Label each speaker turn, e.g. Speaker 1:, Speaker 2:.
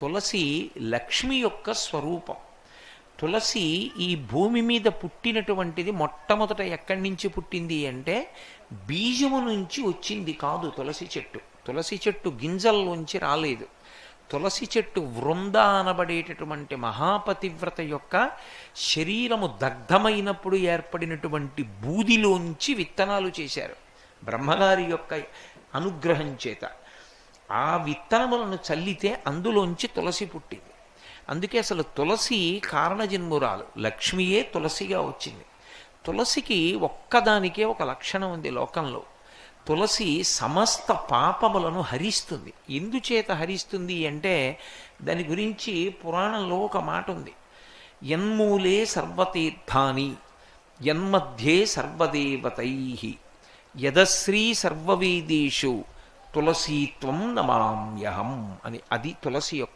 Speaker 1: తులసి లక్ష్మి యొక్క స్వరూపం. తులసి ఈ భూమి మీద పుట్టినటువంటిది మొట్టమొదట ఎక్కడి నుంచి పుట్టింది అంటే బీజము నుంచి వచ్చింది కాదు. తులసి చెట్టు గింజల్లోంచి రాలేదు. తులసి చెట్టు వృంద అనబడేటటువంటి మహాపతివ్రత యొక్క శరీరము దగ్ధమైనప్పుడు ఏర్పడినటువంటి బూదిలోంచి విత్తనాలు చేశారు బ్రహ్మగారి యొక్క అనుగ్రహం చేత. ఆ విత్తనములను చల్లితే అందులోంచి తులసి పుట్టింది. అందుకే అసలు తులసి కారణజన్మురాలు, లక్ష్మియే తులసిగా వచ్చింది. తులసికి ఒక్కదానికే ఒక లక్షణం ఉంది లోకంలో. తులసి సమస్త పాపములను హరిస్తుంది. ఎందుచేత హరిస్తుంది అంటే దాని గురించి పురాణంలో ఒక మాట ఉంది. యన్మూలే సర్వతీర్థాని యన్మధ్యే సర్వదేవతై యదశ్రీ సర్వవేదేషు తులసీత్వం నమామ్యహం అని. అది తులసి యొక్క